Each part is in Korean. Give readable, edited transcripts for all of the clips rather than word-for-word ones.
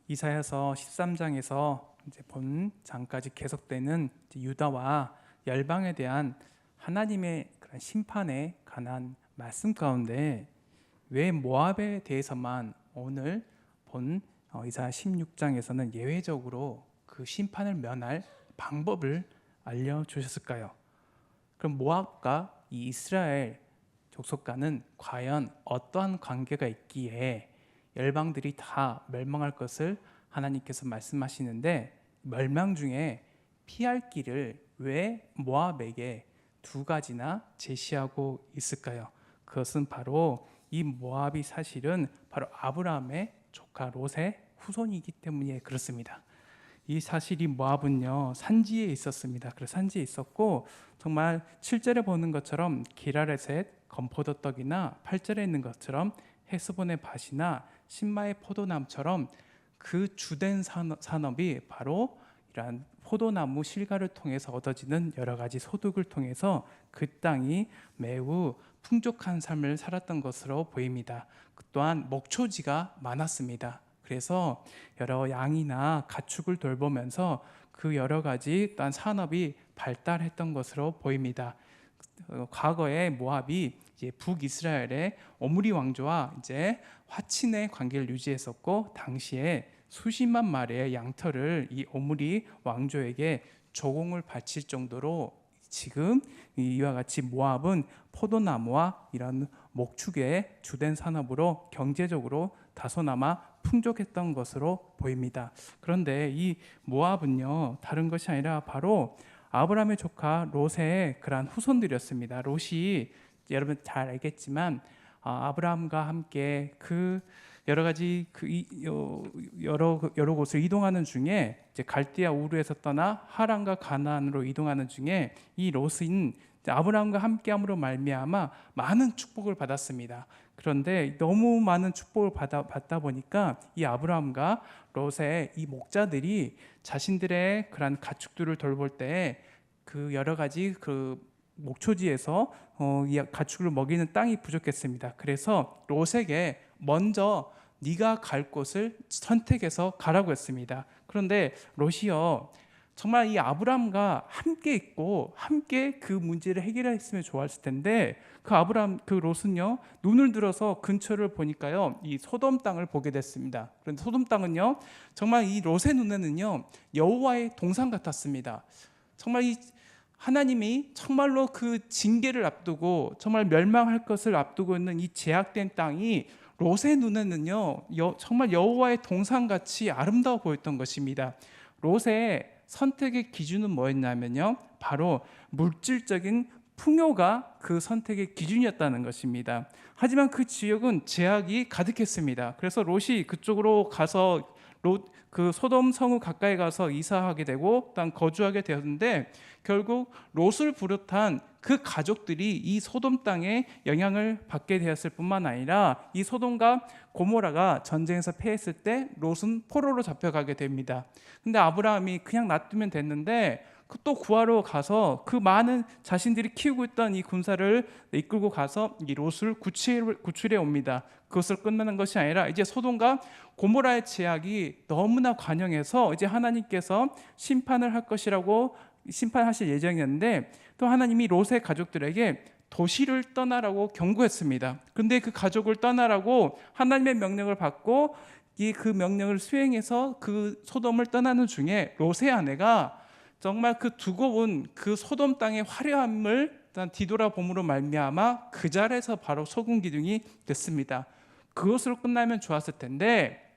이사야서 13장에서 이제 본 장까지 계속되는 유다와 열방에 대한 하나님의 그런 심판에 관한 말씀 가운데 왜 모압에 대해서만 오늘 본 이사야 16장에서는 예외적으로 그 심판을 면할 방법을 알려주셨을까요? 그럼 모압과 이 이스라엘 족속과는 과연 어떠한 관계가 있기에 열방들이 다 멸망할 것을 하나님께서 말씀하시는데, 멸망 중에 피할 길을 왜 모압에게 두 가지나 제시하고 있을까요? 그것은 바로 이 모압이 사실은 바로 아브라함의 조카 롯의 후손이기 때문에 그렇습니다. 이 사실이 모압은요 산지에 있었습니다. 그래서 산지에 있었고, 정말 7절에 보는 것처럼 기라레셋 건포도 떡이나 8절에 있는 것처럼 헤스본의 밭이나 신마의 포도나무처럼 그 주된 산업이 바로 이러한 포도나무 실과를 통해서 얻어지는 여러 가지 소득을 통해서 그 땅이 매우 풍족한 삶을 살았던 것으로 보입니다. 또한 목초지가 많았습니다. 그래서 여러 양이나 가축을 돌보면서 그 여러 가지 또한 산업이 발달했던 것으로 보입니다. 과거에 모압이 이제 북이스라엘의 오므리 왕조와 이제 화친의 관계를 유지했었고, 당시에 수십만 마리의 양털을 이 오므리 왕조에게 조공을 바칠 정도로 지금 이와 같이 모압은 포도나무와 이런 목축의 주된 산업으로 경제적으로 다소나마 풍족했던 것으로 보입니다. 그런데 이 모압은요 다른 것이 아니라 바로 아브라함의 조카 롯의 그러한 후손들이었습니다. 롯이 여러분 잘 알겠지만 아브라함과 함께 그 여러 가지 여러 곳을 이동하는 중에 이제 갈대아 우르에서 떠나 하란과 가나안으로 이동하는 중에 이 롯은 아브라함과 함께함으로 말미암아 많은 축복을 받았습니다. 그런데 너무 많은 축복을 받다 보니까 이 아브라함과 롯의 이 목자들이 자신들의 그런 가축들을 돌볼 때 그 여러 가지 그 목초지에서 이 가축을 먹이는 땅이 부족했습니다. 그래서 롯에게 먼저 네가 갈 곳을 선택해서 가라고 했습니다. 그런데 롯이요 정말 이 아브라함과 함께 있고 함께 그 문제를 해결했으면 좋았을 텐데, 그 롯은요 눈을 들어서 근처를 보니까요 이 소돔 땅을 보게 됐습니다. 그런데 소돔 땅은요 정말 이 롯의 눈에는요 여호와의 동산 같았습니다. 정말 이 하나님이 정말로 그 징계를 앞두고 정말 멸망할 것을 앞두고 있는 이 제약된 땅이 롯의 눈에는요 정말 여호와의 동산같이 아름다워 보였던 것입니다. 롯의 선택의 기준은 뭐였냐면요 바로 물질적인 풍요가 그 선택의 기준이었다는 것입니다. 하지만 그 지역은 제약이 가득했습니다. 그래서 롯이 그쪽으로 가서 그 소돔 성읍 가까이 가서 이사하게 되고 또 거주하게 되었는데, 결국 롯을 비롯한 그 가족들이 이 소돔 땅에 영향을 받게 되었을 뿐만 아니라 이 소돔과 고모라가 전쟁에서 패했을 때 롯은 포로로 잡혀가게 됩니다. 근데 아브라함이 그냥 놔두면 됐는데 또 구하러 가서 그 많은 자신들이 키우고 있던 이 군사를 이끌고 가서 이 롯을 구출해 옵니다. 그것을 끝나는 것이 아니라 이제 소돔과 고모라의 제약이 너무나 관영해서 이제 하나님께서 심판을 할 것이라고 심판하실 예정이었는데, 또 하나님이 롯의 가족들에게 도시를 떠나라고 경고했습니다. 그런데 그 가족을 떠나라고 하나님의 명령을 받고 그 명령을 수행해서 그 소돔을 떠나는 중에 롯의 아내가 정말 그 두고 온 그 소돔 땅의 화려함을 뒤돌아봄으로 말미암아 그 자리에서 바로 소금 기둥이 됐습니다. 그것으로 끝나면 좋았을 텐데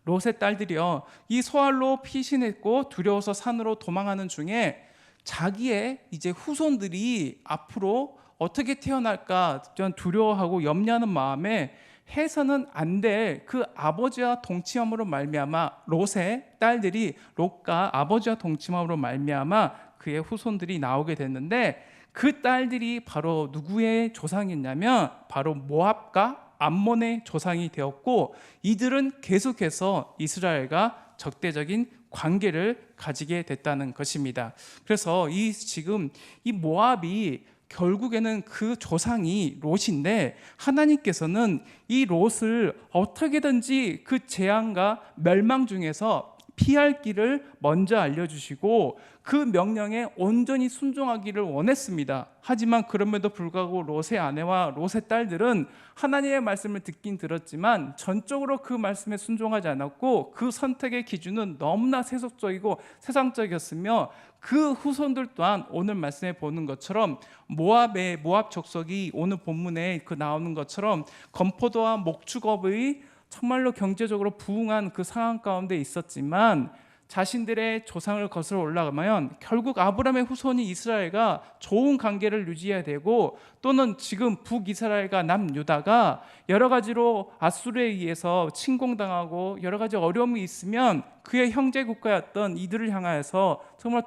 롯의 딸들이요 이 소알로 피신했고 두려워서 산으로 도망하는 중에 자기의 이제 후손들이 앞으로 어떻게 태어날까 좀 두려워하고 염려하는 마음에 해서는 안 될 그 아버지와 동침함으로 말미암아 롯의 딸들이 롯과 아버지와 동침함으로 말미암아 그의 후손들이 나오게 됐는데, 그 딸들이 바로 누구의 조상이었냐면 바로 모압과 암몬의 조상이 되었고, 이들은 계속해서 이스라엘과 적대적인 관계를 가지게 됐다는 것입니다. 그래서 지금 이 모압이 결국에는 그 조상이 롯인데 하나님께서는 이 롯을 어떻게든지 그 재앙과 멸망 중에서 피할 길을 먼저 알려주시고 그 명령에 온전히 순종하기를 원했습니다. 하지만 그럼에도 불구하고 롯의 아내와 롯의 딸들은 하나님의 말씀을 듣긴 들었지만 전적으로 그 말씀에 순종하지 않았고 그 선택의 기준은 너무나 세속적이고 세상적이었으며 그 후손들 또한 오늘 말씀에 보는 것처럼 모압 족속이 오늘 본문에 그 나오는 것처럼 건포도와 목축업의 정말로 경제적으로 부흥한 그 상황 가운데 있었지만 자신들의 조상을 거슬러 올라가면 결국 아브라함의 후손이 이스라엘과 좋은 관계를 유지해야 되고 또는 지금 북이스라엘과 남유다가 여러 가지로 아수르에 의해서 침공당하고 여러 가지 어려움이 있으면 그의 형제 국가였던 이들을 향하여서 정말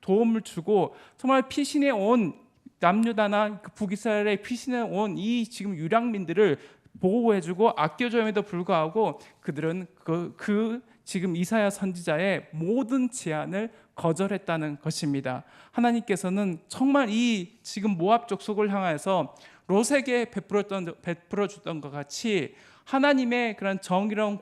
도움을 주고 정말 피신해 온 남유다나 북이스라엘에 피신해 온 이 지금 유랑민들을 보호해주고 아껴줌에도 불구하고 그들은 그 지금 이사야 선지자의 모든 제안을 거절했다는 것입니다. 하나님께서는 정말 이 지금 모압 족속을 향해서 롯에게 베풀어 주던 것 같이 하나님의 그런 정의로운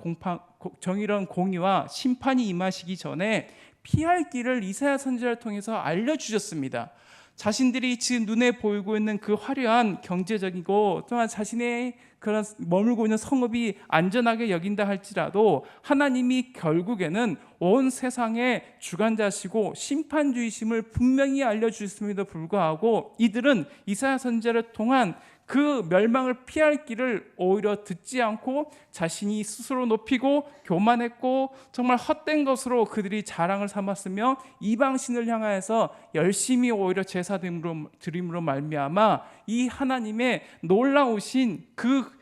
공의와 심판이 임하시기 전에 피할 길을 이사야 선지자를 통해서 알려주셨습니다. 자신들이 지금 눈에 보이고 있는 그 화려한 경제적이고 또한 자신의 그런 머물고 있는 성읍이 안전하게 여긴다 할지라도 하나님이 결국에는 온 세상의 주관자시고 심판주이심을 분명히 알려주셨음에도 불구하고 이들은 이사야 선지자를 통한 그 멸망을 피할 길을 오히려 듣지 않고 자신이 스스로 높이고 교만했고 정말 헛된 것으로 그들이 자랑을 삼았으며 이방신을 향하여서 열심히 오히려 제사 드림으로 말미암아 이 하나님의 놀라우신 그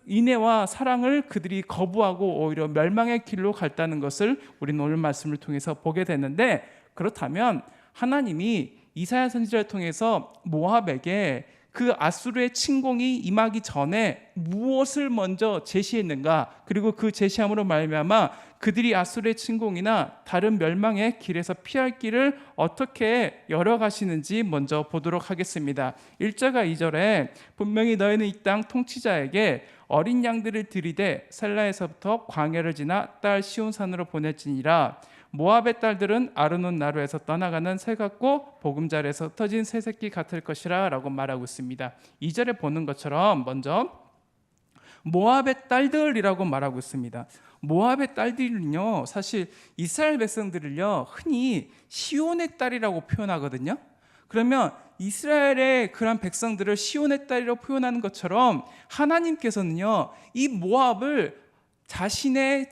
인애와 사랑을 그들이 거부하고 오히려 멸망의 길로 갔다는 것을 우리는 오늘 말씀을 통해서 보게 되는데, 그렇다면 하나님이 이사야 선지자를 통해서 모압에게 그 아수르의 침공이 임하기 전에 무엇을 먼저 제시했는가, 그리고 그 제시함으로 말미암아 그들이 아수르의 침공이나 다른 멸망의 길에서 피할 길을 어떻게 열어가시는지 먼저 보도록 하겠습니다. 1절과 2절에 분명히 너희는 이 땅 통치자에게 어린 양들을 들이되 셀라에서부터 광야를 지나 딸 시온산으로 보낼지니라. 모압의 딸들은 아르논 나루에서 떠나가는 새 같고 보금자리에서 흩어진 새 새끼 같을 것이라 라고 말하고 있습니다. 2절에 보는 것처럼 먼저 모압의 딸들이라고 말하고 있습니다. 모압의 딸들은요, 사실 이스라엘 백성들을요 흔히 시온의 딸이라고 표현하거든요. 그러면 이스라엘의 그런 백성들을 시온의 딸이라고 표현하는 것처럼 하나님께서는요 이 모압을 자신의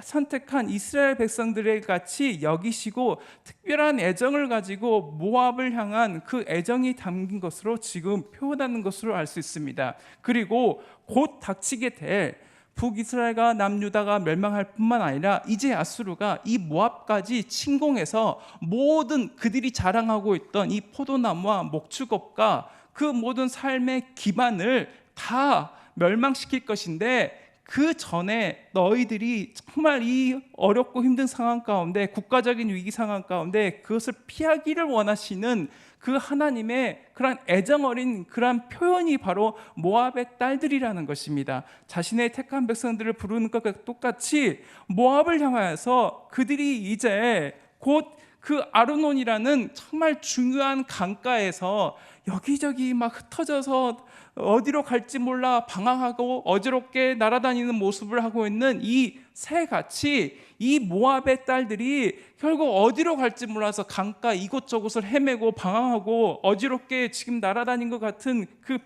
선택한 이스라엘 백성들의 같이 여기시고 특별한 애정을 가지고 모압을 향한 그 애정이 담긴 것으로 지금 표현하는 것으로 알 수 있습니다. 그리고 곧 닥치게 될 북이스라엘과 남유다가 멸망할 뿐만 아니라 이제 아수르가 이 모압까지 침공해서 모든 그들이 자랑하고 있던 이 포도나무와 목축업과 그 모든 삶의 기반을 다 멸망시킬 것인데, 그 전에 너희들이 정말 이 어렵고 힘든 상황 가운데, 국가적인 위기 상황 가운데 그것을 피하기를 원하시는 그 하나님의 그런 애정 어린 그런 표현이 바로 모압의 딸들이라는 것입니다. 자신의 택한 백성들을 부르는 것과 똑같이 모압을 향하여서 그들이 이제 곧 그 아르논이라는 정말 중요한 강가에서 여기저기 막 흩어져서 어디로 갈지 몰라 방황하고 어지럽게 날아다니는 모습을 하고 있는 이 새같이 이 모압의 딸들이 결국 어디로 갈지 몰라서 강가 이곳저곳을 헤매고 방황하고 어지럽게 지금 날아다닌 것 같은 그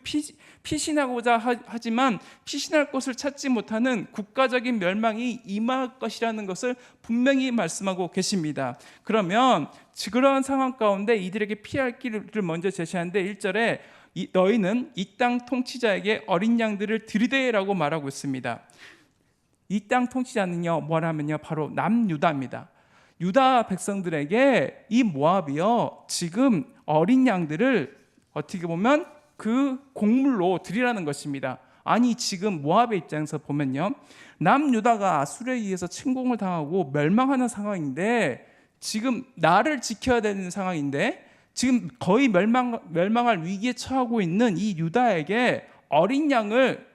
피신하고자 하지만 피신할 곳을 찾지 못하는 국가적인 멸망이 임할 것이라는 것을 분명히 말씀하고 계십니다. 그러면 그러한 상황 가운데 이들에게 피할 길을 먼저 제시하는데 1절에 너희는 이 땅 통치자에게 어린 양들을 들이대라고 말하고 있습니다. 이 땅 통치자는요 뭐라면요 바로 남유다입니다. 유다 백성들에게 이 모압이요 지금 어린 양들을 어떻게 보면 그 곡물로 드리라는 것입니다. 아니 지금 모압의 입장에서 보면요 남유다가 아수르에 의해서 침공을 당하고 멸망하는 상황인데, 지금 나를 지켜야 되는 상황인데 지금 거의 멸망할 위기에 처하고 있는 이 유다에게 어린 양을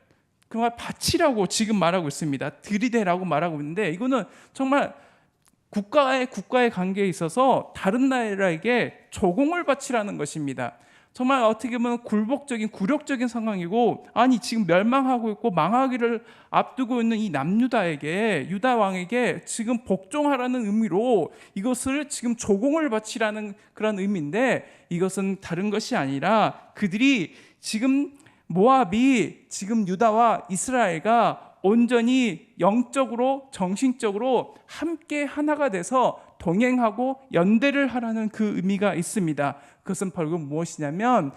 정말 바치라고 지금 말하고 있습니다. 들이대라고 말하고 있는데, 이거는 정말 국가의 관계에 있어서 다른 나라에게 조공을 바치라는 것입니다. 정말 어떻게 보면 굴욕적인 상황이고, 아니 지금 멸망하고 있고 망하기를 앞두고 있는 이 남유다에게, 유다 왕에게 지금 복종하라는 의미로 이것을 지금 조공을 바치라는 그런 의미인데, 이것은 다른 것이 아니라 그들이 지금 모압이 지금 유다와 이스라엘과 온전히 영적으로 정신적으로 함께 하나가 돼서 동행하고 연대를 하라는 그 의미가 있습니다. 그것은 바로 무엇이냐면,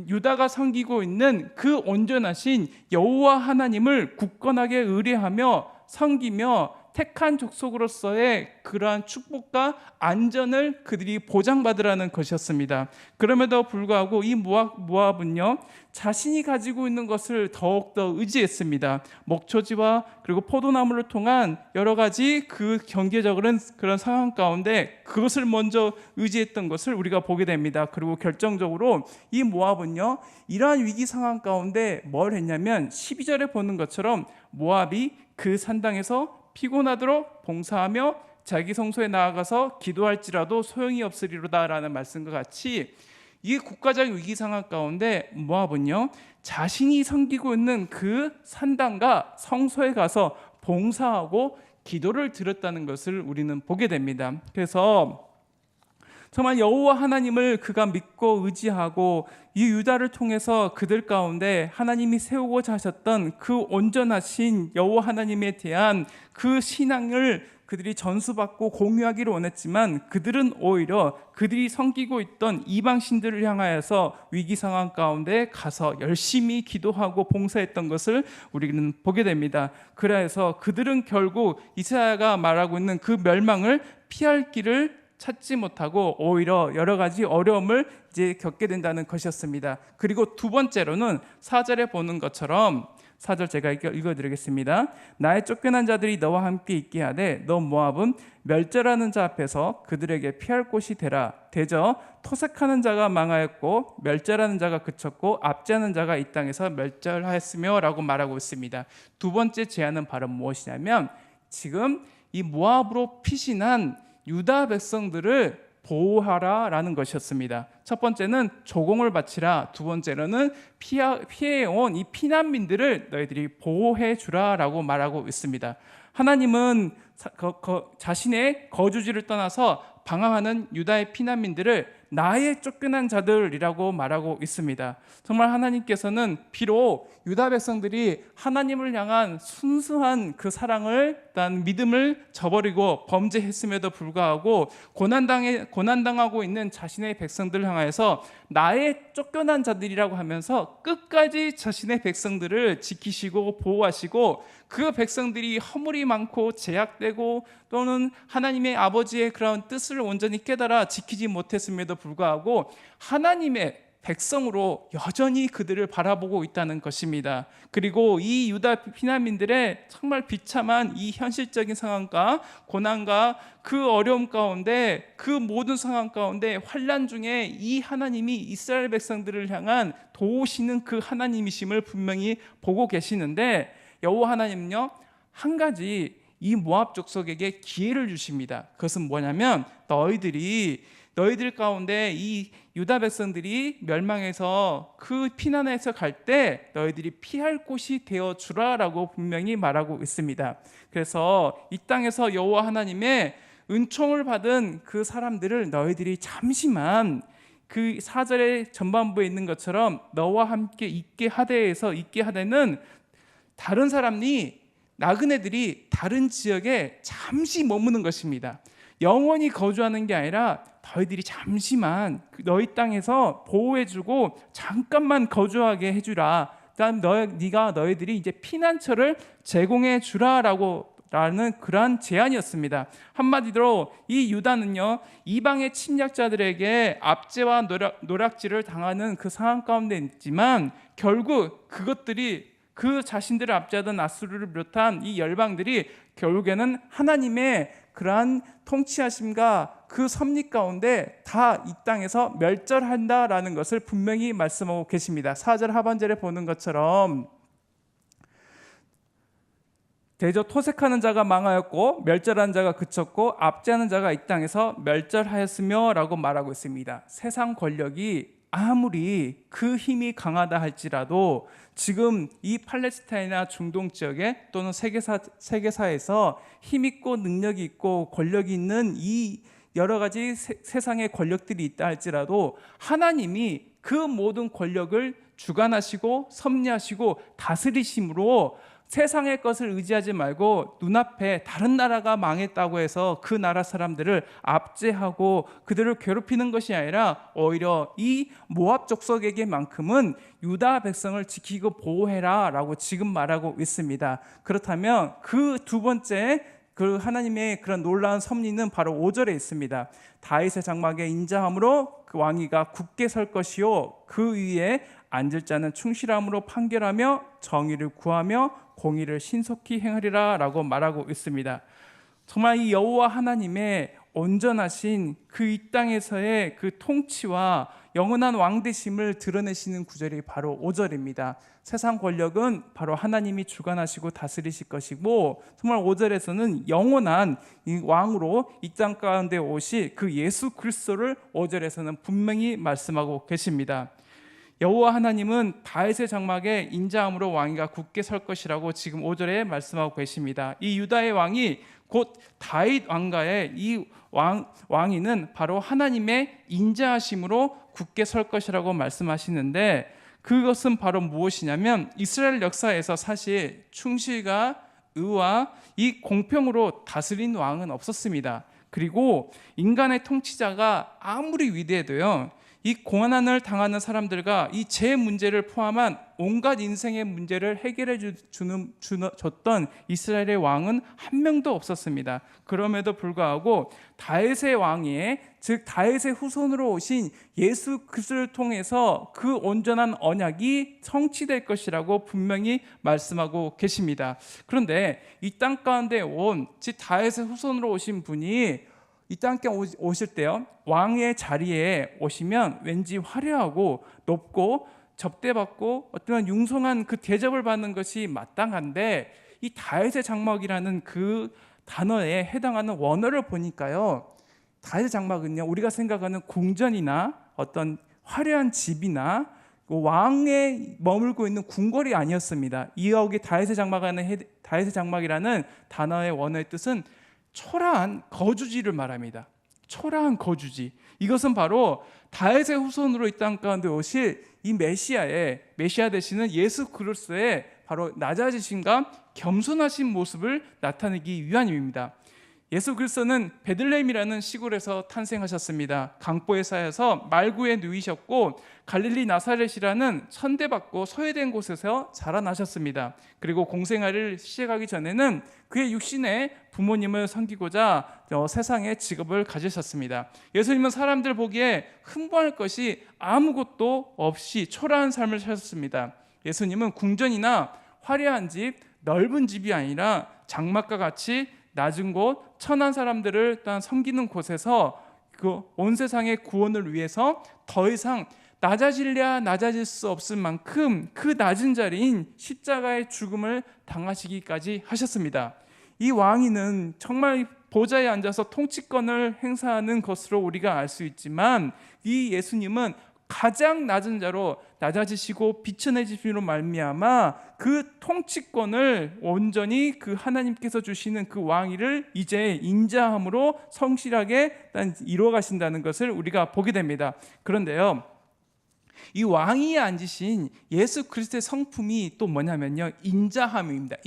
유다가 섬기고 있는 그 온전하신 여호와 하나님을 굳건하게 의뢰하며 섬기며 택한 족속으로서의 그러한 축복과 안전을 그들이 보장받으라는 것이었습니다. 그럼에도 불구하고 이 모압은요, 자신이 가지고 있는 것을 더욱더 의지했습니다. 목초지와 그리고 포도나무를 통한 여러 가지 그 경제적인 그런 상황 가운데 그것을 먼저 의지했던 것을 우리가 보게 됩니다. 그리고 결정적으로 이 모압은요, 이러한 위기 상황 가운데 뭘 했냐면 12절에 보는 것처럼 모압이 그 산당에서 피곤하도록 봉사하며 자기 성소에 나아가서 기도할지라도 소용이 없으리로다라는 말씀과 같이, 이 국가적 위기 상황 가운데 모압은요, 자신이 섬기고 있는 그 산당과 성소에 가서 봉사하고 기도를 드렸다는 것을 우리는 보게 됩니다. 그래서 정말 여호와 하나님을 그가 믿고 의지하고 이 유다를 통해서 그들 가운데 하나님이 세우고자 하셨던 그 온전하신 여호와 하나님에 대한 그 신앙을 그들이 전수받고 공유하기를 원했지만, 그들은 오히려 그들이 섬기고 있던 이방신들을 향하여서 위기 상황 가운데 가서 열심히 기도하고 봉사했던 것을 우리는 보게 됩니다. 그래서 그들은 결국 이사야가 말하고 있는 그 멸망을 피할 길을 찾지 못하고 오히려 여러 가지 어려움을 이제 겪게 된다는 것이었습니다. 그리고 두 번째로는 4절에 보는 것처럼, 4절 제가 읽어드리겠습니다. 나의 쫓겨난 자들이 너와 함께 있게 하되 너 모압은 멸절하는 자 앞에서 그들에게 피할 곳이 되라. 대저 토색하는 자가 망하였고 멸절하는 자가 그쳤고 압제하는 자가 이 땅에서 멸절하였으며 라고 말하고 있습니다. 두 번째 제안은 바로 무엇이냐면, 지금 이 모압으로 피신한 유다 백성들을 보호하라라는 것이었습니다. 첫 번째는 조공을 바치라, 두 번째로는 피해온 이 피난민들을 너희들이 보호해 주라라고 말하고 있습니다. 하나님은 자신의 거주지를 떠나서 방황하는 유다의 피난민들을 나의 쫓겨난 자들이라고 말하고 있습니다. 정말 하나님께서는 비록 유다 백성들이 하나님을 향한 순수한 그 사랑을, 일단 믿음을 저버리고 범죄했음에도 불구하고 고난당하고 있는 자신의 백성들을 향해서 나의 쫓겨난 자들이라고 하면서 끝까지 자신의 백성들을 지키시고 보호하시고, 그 백성들이 허물이 많고 제약되고 또는 하나님의 아버지의 그런 뜻을 온전히 깨달아 지키지 못했음에도 불구하고 하나님의 백성으로 여전히 그들을 바라보고 있다는 것입니다. 그리고 이 유다 피난민들의 정말 비참한 이 현실적인 상황과 고난과 그 어려움 가운데, 그 모든 상황 가운데 환난 중에 이 하나님이 이스라엘 백성들을 향한 도우시는 그 하나님이심을 분명히 보고 계시는데, 여호와 하나님은요, 한 가지 이 모압 족속에게 기회를 주십니다. 그것은 뭐냐면, 너희들 가운데 이 유다 백성들이 멸망해서 그 피난해서 갈 때 너희들이 피할 곳이 되어 주라라고 분명히 말하고 있습니다. 그래서 이 땅에서 여호와 하나님의 은총을 받은 그 사람들을 너희들이 잠시만, 그 4절의 전반부에 있는 것처럼 너와 함께 있게 하되에서 있게 하되는 다른 사람이, 나그네들이 다른 지역에 잠시 머무는 것입니다. 영원히 거주하는 게 아니라 너희들이 잠시만 너희 땅에서 보호해주고 잠깐만 거주하게 해주라. 그다음 너희들이 이제 피난처를 제공해 주라라는 그러한 제안이었습니다. 한마디로 이 유다는요, 이방의 침략자들에게 압제와 노략질을 당하는 그 상황 가운데 있지만, 결국 그 자신들을 압제하던 아수르를 비롯한 이 열방들이 결국에는 하나님의 그러한 통치하심과 그 섭리 가운데 다 이 땅에서 멸절한다라는 것을 분명히 말씀하고 계십니다. 4절 하반절에 보는 것처럼 대저 토색하는 자가 망하였고 멸절하는 자가 그쳤고 압제하는 자가 이 땅에서 멸절하였으며 라고 말하고 있습니다. 세상 권력이 아무리 그 힘이 강하다 할지라도 지금 이 팔레스타인이나 중동 지역에 또는 세계사에서 힘 있고 능력이 있고 권력이 있는 이 여러 가지 세상의 권력들이 있다 할지라도 하나님이 그 모든 권력을 주관하시고 섭리하시고 다스리심으로 세상의 것을 의지하지 말고 눈앞에 다른 나라가 망했다고 해서 그 나라 사람들을 압제하고 그들을 괴롭히는 것이 아니라 오히려 이 모압 족속에게만큼은 유다 백성을 지키고 보호해라 라고 지금 말하고 있습니다. 그렇다면 그 두 번째 그 하나님의 그런 놀라운 섭리는 바로 5절에 있습니다. 다윗의 장막에 인자함으로 그 왕위가 굳게 설 것이요 그 위에 앉을 자는 충실함으로 판결하며 정의를 구하며 공의를 신속히 행하리라 라고 말하고 있습니다. 정말 이 여호와 하나님의 온전하신 그 이 땅에서의 그 통치와 영원한 왕되심을 드러내시는 구절이 바로 5절입니다. 세상 권력은 바로 하나님이 주관하시고 다스리실 것이고 정말 5절에서는 영원한 이 왕으로 이 땅 가운데 오실 그 예수 그리스도를 5절에서는 분명히 말씀하고 계십니다. 여호와 하나님은 다윗의 장막에 인자함으로 왕위가 굳게 설 것이라고 지금 5절에 말씀하고 계십니다. 이 유다의 왕이 곧 다윗 왕가의 이 왕위는 바로 하나님의 인자하심으로 굳게 설 것이라고 말씀하시는데 그것은 바로 무엇이냐면 이스라엘 역사에서 사실 충실과 의와 이 공평으로 다스린 왕은 없었습니다. 그리고 인간의 통치자가 아무리 위대해도요 이 고난을 당하는 사람들과 이 제 문제를 포함한 온갖 인생의 문제를 해결해 줬던 이스라엘의 왕은 한 명도 없었습니다. 그럼에도 불구하고 다윗의 왕위에 즉 다윗의 후손으로 오신 예수 그리스도를 통해서 그 온전한 언약이 성취될 것이라고 분명히 말씀하고 계십니다. 그런데 이 땅 가운데 온 즉 다윗의 후손으로 오신 분이 이 땅에 오실 때요 왕의 자리에 오시면 왠지 화려하고 높고 접대받고 어떤 융성한 그 대접을 받는 것이 마땅한데 이 다윗의 장막이라는 그 단어에 해당하는 원어를 보니까요 다윗의 장막은요 우리가 생각하는 궁전이나 어떤 화려한 집이나 왕에 머물고 있는 궁궐이 아니었습니다. 여기 다윗의 장막이라는 단어의 원어의 뜻은 초라한 거주지를 말합니다. 초라한 거주지. 이것은 바로 다윗의 후손으로 이 땅 가운데 오실 이 메시아 되시는 예수 그리스도의 바로 낮아지심과 겸손하신 모습을 나타내기 위함입니다. 예수 그리스도는 베들레헴이라는 시골에서 탄생하셨습니다. 강보에 쌓여서 말구에 누이셨고 갈릴리 나사렛이라는 천대받고 소외된 곳에서 자라나셨습니다. 그리고 공생활을 시작하기 전에는 그의 육신의 부모님을 섬기고자 세상의 직업을 가지셨습니다. 예수님은 사람들 보기에 흠모할 것이 아무것도 없이 초라한 삶을 사셨습니다. 예수님은 궁전이나 화려한 집, 넓은 집이 아니라 장막과 같이 낮은 곳, 천한 사람들을 섬기는 곳에서 그 온 세상의 구원을 위해서 더 이상 낮아질래야 낮아질 수 없을 만큼 그 낮은 자리인 십자가의 죽음을 당하시기까지 하셨습니다. 이 왕위는 정말 보좌에 앉아서 통치권을 행사하는 것으로 우리가 알 수 있지만 이 예수님은 가장 낮은 자로 낮아지시고 비천해지심으로 말미암아 그 통치권을 온전히 그 하나님께서 주시는 그 왕위를 이제 인자함으로 성실하게 이루어 가신다는 것을 우리가 보게 됩니다. 그런데요 이 왕위에 앉으신 예수 그리스도의 성품이 또 뭐냐면요 인자함입니다.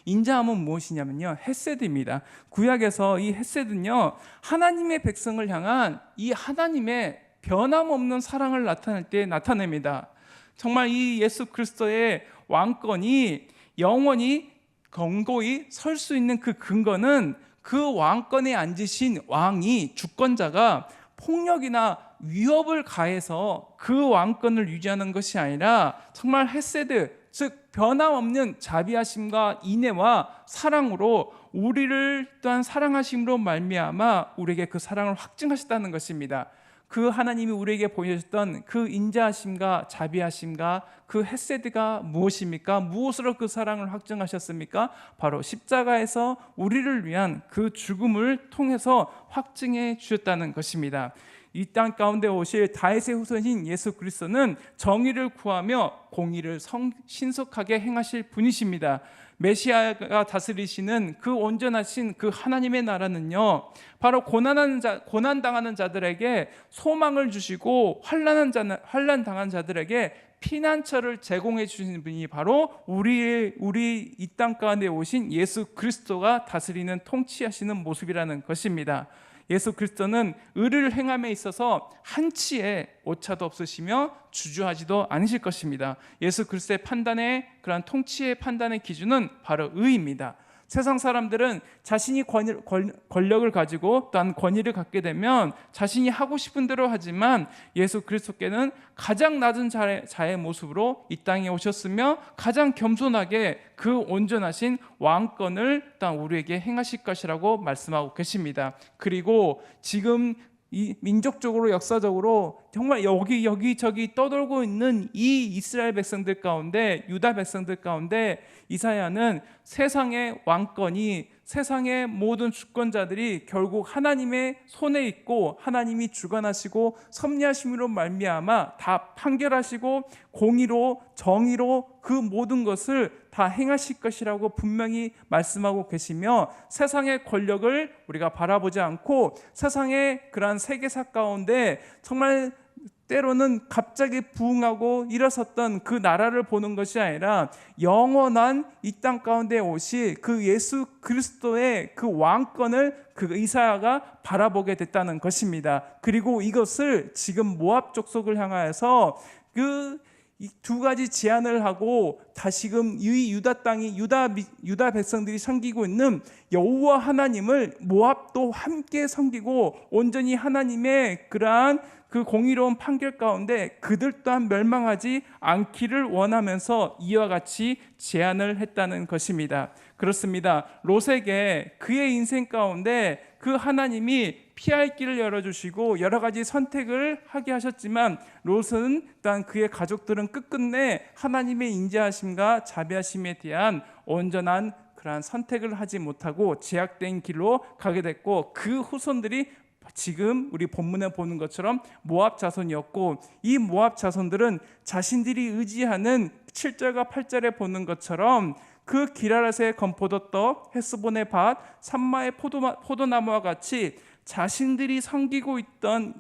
인자함은 무엇이냐면요 헤세드입니다. 구약에서 이 헤세드는요 하나님의 백성을 향한 이 하나님의 변함없는 사랑을 나타낼 때 나타냅니다. 정말 이 예수 그리스도의 왕권이 영원히 견고히 설 수 있는 그 근거는 그 왕권에 앉으신 왕이 주권자가 폭력이나 위협을 가해서 그 왕권을 유지하는 것이 아니라 정말 헤세드 즉 변함없는 자비하심과 인애와 사랑으로 우리를 또한 사랑하심으로 말미암아 우리에게 그 사랑을 확증하셨다는 것입니다. 그 하나님이 우리에게 보여주셨던 그 인자하심과 자비하심과 그 헤세드가 무엇입니까? 무엇으로 그 사랑을 확증하셨습니까? 바로 십자가에서 우리를 위한 그 죽음을 통해서 확증해 주셨다는 것입니다. 이 땅 가운데 오실 다윗의 후손인 예수 그리스도는 정의를 구하며 공의를 신속하게 행하실 분이십니다. 메시아가 다스리시는 그 온전하신 그 하나님의 나라는요, 바로 고난당하는 자들에게 소망을 주시고 환난당한 자들에게 피난처를 제공해 주시는 분이 바로 우리 이 땅 가운데 오신 예수 그리스도가 다스리는 통치하시는 모습이라는 것입니다. 예수 그리스도는 의를 행함에 있어서 한치의 오차도 없으시며 주저하지도 않으실 것입니다. 예수 그리스도의 판단의 그러한 통치의 판단의 기준은 바로 의입니다. 세상 사람들은 자신이 권력을 가지고 또한 권위를 갖게 되면 자신이 하고 싶은 대로 하지만 예수 그리스도께는 가장 낮은 자의 모습으로 이 땅에 오셨으며 가장 겸손하게 그 온전하신 왕권을 또한 우리에게 행하실 것이라고 말씀하고 계십니다. 그리고 지금 이 민족적으로 역사적으로 정말 여기저기 떠돌고 있는 이 이스라엘 백성들 가운데, 유다 백성들 가운데 이사야는 세상의 왕권이, 세상의 모든 주권자들이 결국 하나님의 손에 있고 하나님이 주관하시고 섭리하심으로 말미암아 다 판결하시고 공의로 정의로 그 모든 것을 다 행하실 것이라고 분명히 말씀하고 계시며, 세상의 권력을 우리가 바라보지 않고 세상의 그러한 세계사 가운데 정말 때로는 갑자기 부흥하고 일어섰던 그 나라를 보는 것이 아니라 영원한 이 땅 가운데 오실 그 예수 그리스도의 그 왕권을 그 이사야가 바라보게 됐다는 것입니다. 그리고 이것을 지금 모압 족속을 향하여서 그 이 두 가지 제안을 하고 다시금 이 유다 땅이 유다 백성들이 섬기고 있는 여호와 하나님을 모압도 함께 섬기고 온전히 하나님의 그러한 그 공의로운 판결 가운데 그들 또한 멸망하지 않기를 원하면서 이와 같이 제안을 했다는 것입니다. 그렇습니다. 롯에게 그의 인생 가운데 그 하나님이 피할 길을 열어주시고 여러 가지 선택을 하게 하셨지만 롯은 또한 그의 가족들은 끝끝내 하나님의 인자하심과 자비하심에 대한 온전한 그러한 선택을 하지 못하고 제약된 길로 가게 됐고, 그 후손들이 지금 우리 본문에 보는 것처럼 모압 자손이었고, 이 모압 자손들은 자신들이 의지하는 7절과 8절에 보는 것처럼 그 기라렛의 건포도떡, 헤스본의 밭, 산마의 포도나무와 같이 자신들이 섬기고 있던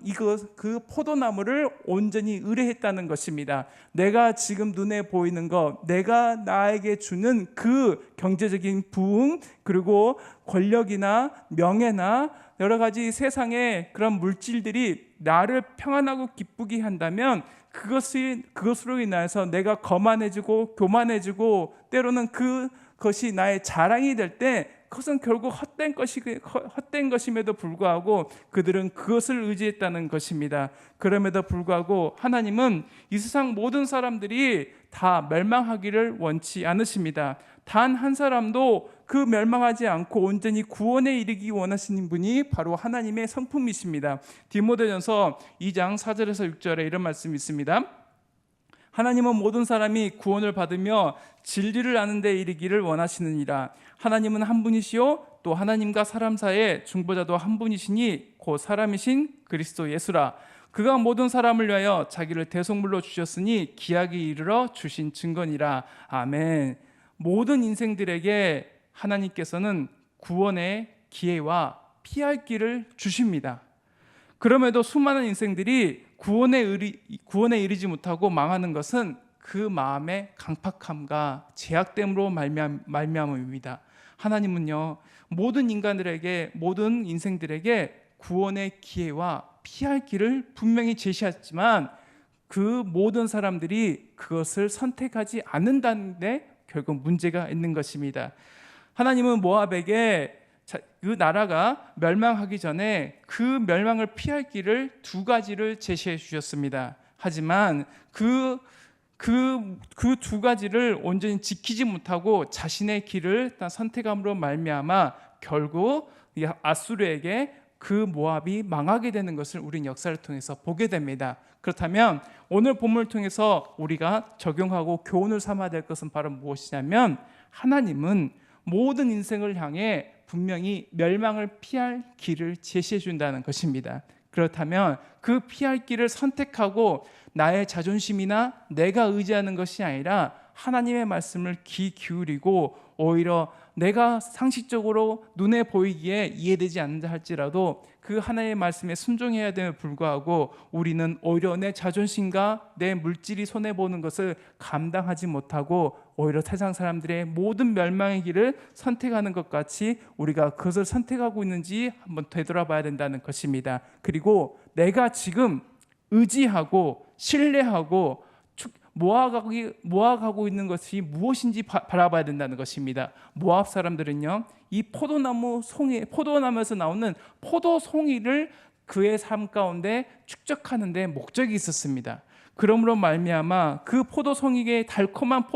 그 포도나무를 온전히 의뢰했다는 것입니다. 내가 지금 눈에 보이는 것, 내가 나에게 주는 그 경제적인 부흥, 그리고 권력이나 명예나 여러 가지 세상의 그런 물질들이 나를 평안하고 기쁘게 한다면 그것으로 인해서 내가 거만해지고 교만해지고 때로는 그것이 나의 자랑이 될 때 그것은 결국 헛된 것임에도 불구하고 그들은 그것을 의지했다는 것입니다. 그럼에도 불구하고 하나님은 이 세상 모든 사람들이 다 멸망하기를 원치 않으십니다. 단 한 사람도 그 멸망하지 않고 온전히 구원에 이르기 원하시는 분이 바로 하나님의 성품이십니다. 디모데전서 2장 4절에서 6절에 이런 말씀이 있습니다. 하나님은 모든 사람이 구원을 받으며 진리를 아는 데 이르기를 원하시느니라. 하나님은 한 분이시요 또 하나님과 사람 사이에 중보자도 한 분이시니 곧 사람이신 그리스도 예수라. 그가 모든 사람을 위하여 자기를 대속물로 주셨으니 기약이 이르러 주신 증거니라. 아멘. 모든 인생들에게 하나님께서는 구원의 기회와 피할 길을 주십니다. 그럼에도 수많은 인생들이 구원에 이르지 못하고 망하는 것은 그 마음의 강팍함과 제약됨으로 말미암음입니다. 하나님은요, 모든 인간들에게, 모든 인생들에게 구원의 기회와 피할 길을 분명히 제시했지만 그 모든 사람들이 그것을 선택하지 않는다는 데 결국 문제가 있는 것입니다. 하나님은 모압에게 그 나라가 멸망하기 전에 그 멸망을 피할 길을 두 가지를 제시해 주셨습니다. 하지만 그 그 두 가지를 온전히 지키지 못하고 자신의 길을 선택함으로 말미암아 결국 이 아수르에게 그 모압이 망하게 되는 것을 우리는 역사를 통해서 보게 됩니다. 그렇다면 오늘 본문을 통해서 우리가 적용하고 교훈을 삼아야 될 것은 바로 무엇이냐면, 하나님은 모든 인생을 향해 분명히 멸망을 피할 길을 제시해 준다는 것입니다. 그렇다면 그 피할 길을 선택하고 나의 자존심이나 내가 의지하는 것이 아니라 하나님의 말씀을 귀 기울이고, 오히려 내가 상식적으로 눈에 보이기에 이해되지 않는다 할지라도 그 하나님의 말씀에 순종해야 됨에 불구하고 우리는 오히려 내 자존심과 내 물질이 손해보는 것을 감당하지 못하고 오히려 세상 사람들의 모든 멸망의 길을 선택하는 것 같이 우리가 그것을 선택하고 있는지 한번 되돌아봐야 된다는 것입니다. 그리고 내가 지금 의지하고 신뢰하고 모아가고 있는 것이 무엇인지 바라봐야 된다는 것입니다. 모압 사람들은요, 이 포도나무에서 나오는 포도송이를 그의 삶 가운데 축적하는 데 목적이 있었습니다. 그러므로 말미암아 그 포도송이의 달콤한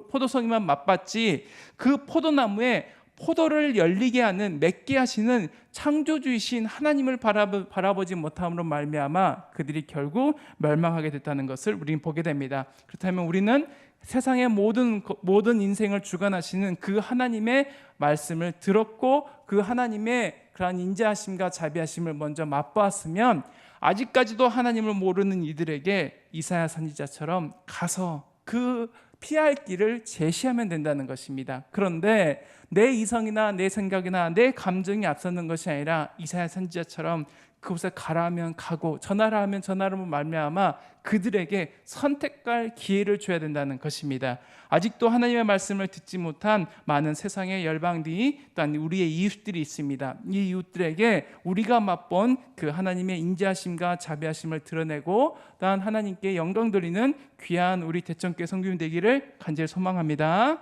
포도송이만 맛봤지, 그 포도나무에 포도를 열리게 하는, 맺게 하시는 창조주이신 하나님을 바라보지 못함으로 말미암아 그들이 결국 멸망하게 됐다는 것을 우리는 보게 됩니다. 그렇다면 우리는 세상의 모든 인생을 주관하시는 그 하나님의 말씀을 들었고 그 하나님의 그러한 인자하심과 자비하심을 먼저 맛보았으면, 아직까지도 하나님을 모르는 이들에게 이사야 선지자처럼 가서 그 피할 길을 제시하면 된다는 것입니다. 그런데 내 이성이나 내 생각이나 내 감정이 앞서는 것이 아니라 이사야 선지자처럼 그곳에 가라 하면 가고 전하라 하면 전하라고 말미암아 그들에게 선택할 기회를 줘야 된다는 것입니다. 아직도 하나님의 말씀을 듣지 못한 많은 세상의 열방들이, 또한 우리의 이웃들이 있습니다. 이 이웃들에게 우리가 맛본 그 하나님의 인자하심과 자비하심을 드러내고 또한 하나님께 영광 돌리는 귀한 우리 대천교회 성도님 되기를 간절히 소망합니다.